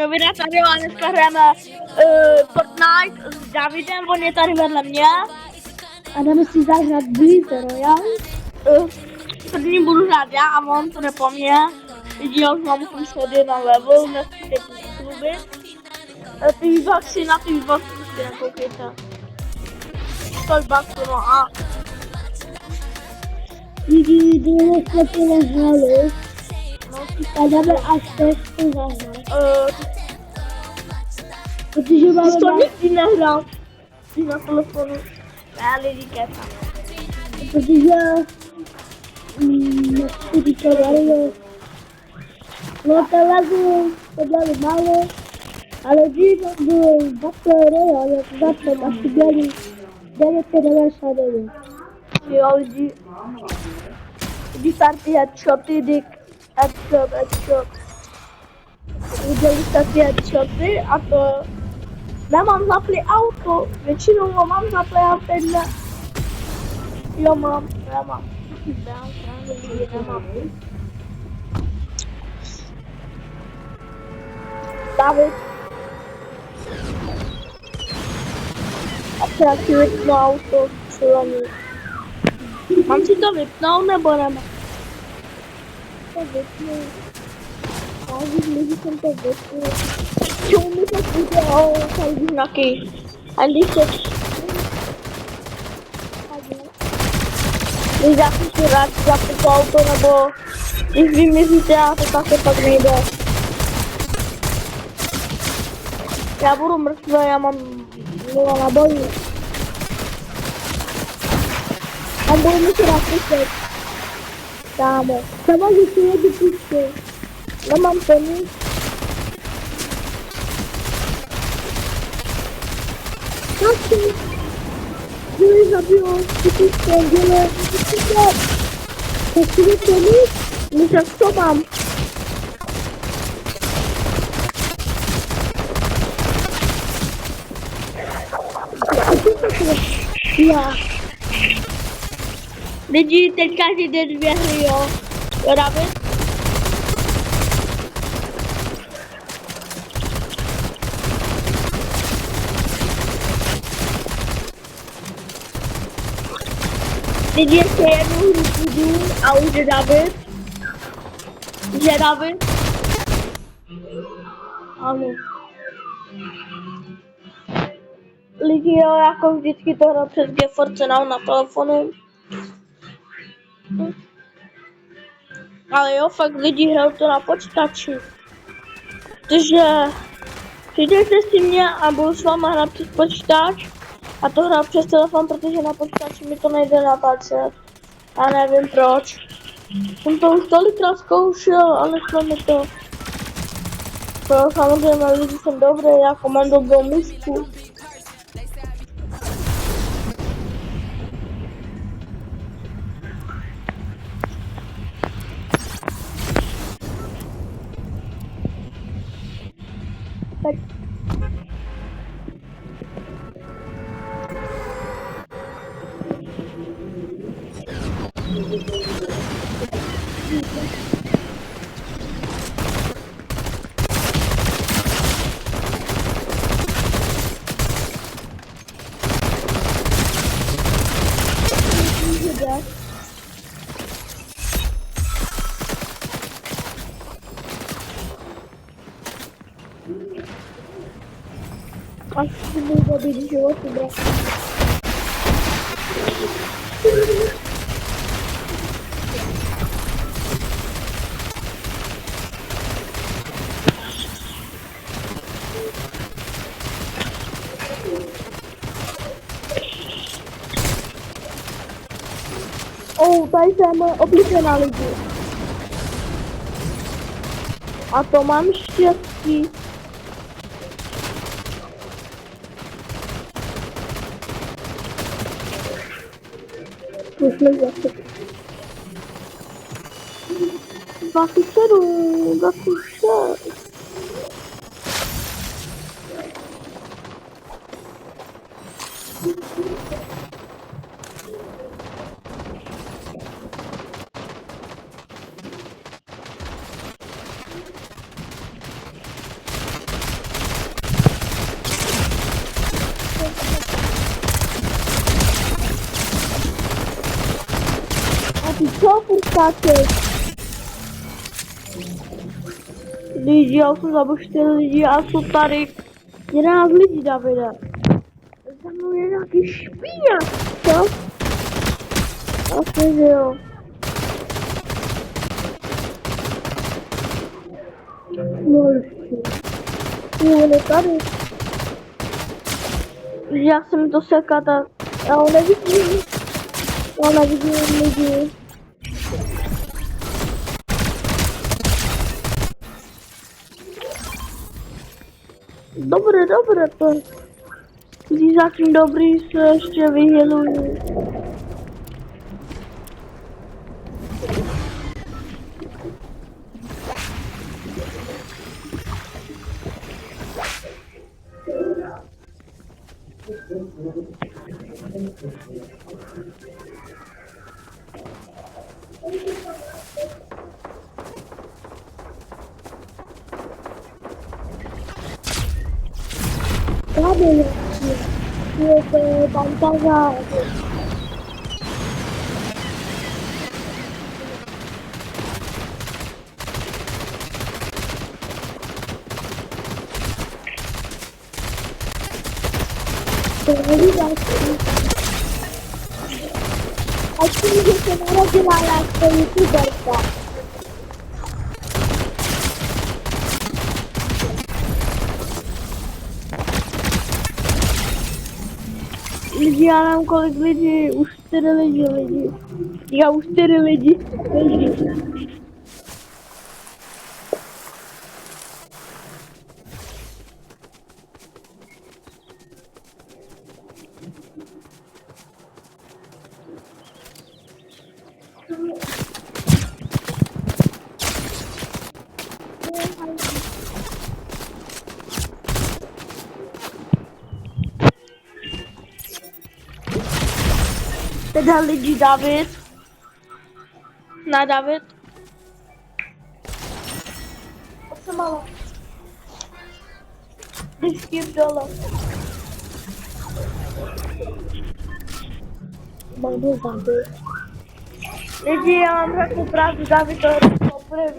Dobra, tady dneska hrajeme Fortnite s Davidem, on je tady vedle mě. A jdeme si zahrát Battle Royale. První budu hrát já a on to jde po mně. Vidíte, už mám 81 level, nesmíte kluby. Ty boxy na ty boxy si nekoukejte. Stojí boxy, no a... Lidi, jdeme se tu nehráli. A jdeme až teď to zahrát. Protože máme... Ty to nikdy nehrál. Ty na telefonu. Ne, lidi keca. Protože... nechci říkat Mario. No to lezu, to bylo málo. Ale dřív byl Battle Royale, jak začal, asi byli 999. Jo, lidi. Lidi starty headshoty, dick. Headshot. Udělali starty headshoty a to... Nemám zapli auto, většinou ho mám zapli a teď ne. Jo, mám, nemám. Nemám. David. A třeba si vypnu auto, silení. Mám si to vypnout nebo nemám? To vypnu. Já jsem to vypnu. Čemu mi to půjde o tady znaky? A když se... Když já si rád zapnu to auto nebo... Když vymizíte a to také pak nejde. Já budu mrtvý, já mám 0 nabojů. A budu mi se napustit. Kámo. Sama, že si jedu pustit. Nemám peníz. Taky. Dělej zabijou. Pustit, dělej. Tak si jde peníz? Myslím, co mám. Já. Lidi, teďka jde 2 hry, jo. Jo, David? Lidi, ještě jednu hru budu a už je David. Že David? Ano. Lidi, jo, jako vždycky to hraju přes GeForce Now na telefonu. Ale jo, fakt lidi hrajou to na počítači. Takže přidejte si mě a budu s váma hrát přes počítač. A to hraju přes telefon, protože na počítači mi to nejde natáčet. Já nevím proč. Jsem to už tolikrát zkoušel, ale šlo mi to. To samozřejmě lidi jsem dobrý, jako mám dobrou mužku. Tak. Až si budu zabít životu, bro. Tady je moje oblíbená lidi. A to mám štěstí. Musíme zase. 27, 26. skáčeš. Lidi, já jsem zabil 4 lidi a jsou tady 11 lidí, Davide. Za mnou je nějaký špíňa, co? Asi, že jo. No ještě. On je tady. Já jsem to sekat a Já ho nevidím. Já nevidím lidi. dobré, to. Když zatím dobrý se ještě vyhylují. Tady je to bantaža. To není další. Až tím, že se narodila jako youtuberka. Lidi, já nevím kolik lidí, už 4 lidi. Já už 4 lidi. Teda lidi, David. Na David. Co se malo? Vždycky dole. Mám zabít. Lidi, já vám řeknu pravdu, David to je poprvé.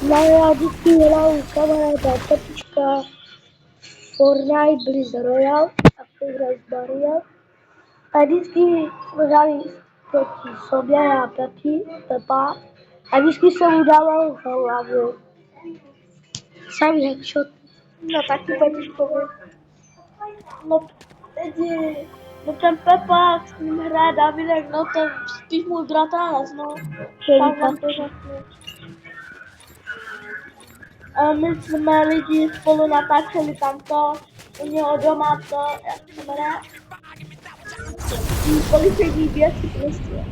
No já vždycky hraju kamaráda Pepička, Fortnite, Blizz Royale a Freerise Barrier. A vždycky jsme hráli proti sobě, já Pepa. A vždycky jsem udával v hlavě. Samý headshot. No taky Pepičkovi. No lidi, no ten Pepa, s ním hraje Davidek, no ten spíš můj bratranec, no. Tak vám to řeknu. A my jsme lidi spolu natáčeli tamto, u něho doma to, jak se jmenuje? Policejní věci prostě.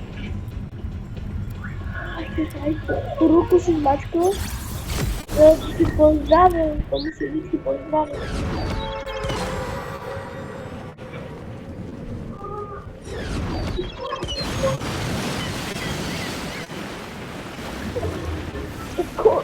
A tu ruku si zmačku, to vždycky pozdravím, to musí vždycky pozdravit. Cool.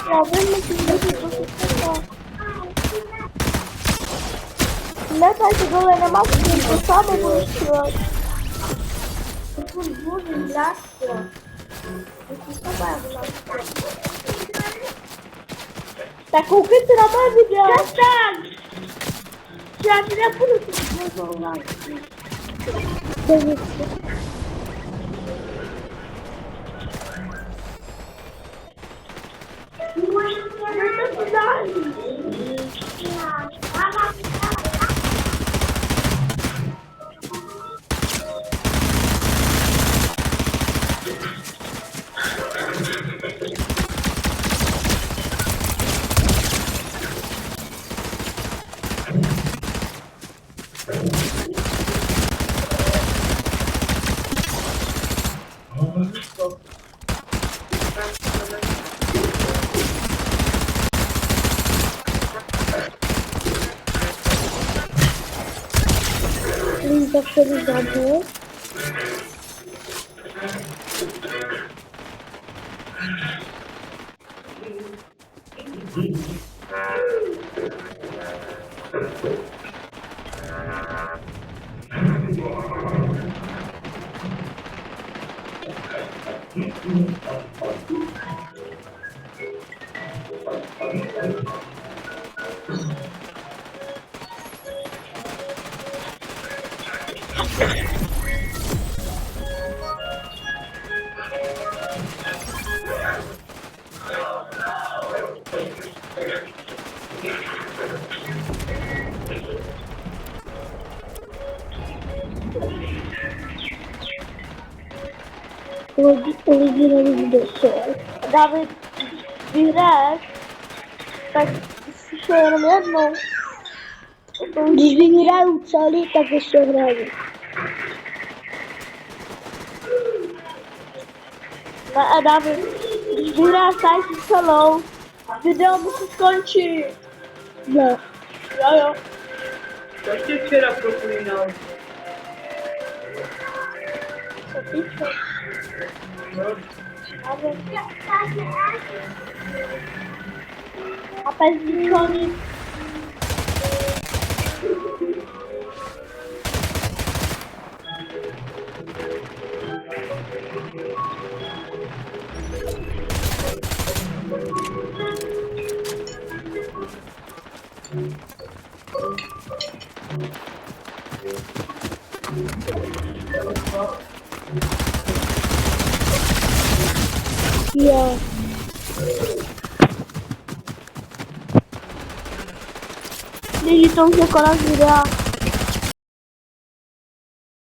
Já vím, musím být to všechno. Ne, tady to dole na masku, to samé budu střílet. To budu mláčko. To samé mláčko. Tak koukejte na moje video. Přestaň! Já ti nepůjdu si nezvou mláčku. kiedyś dawno. Original video. Dawid, wygrasz. Tak, jeszcze jenom jedną. Když vyhrají celý, tak ještě hrají. No a Dawid, když vyhráš tady celou, video musí skončit. Ne. Jo. To ještě včera proklínal. Co píše? No, Dawid. A pes vyčoní. Jo. Lidi, to už je konec videa.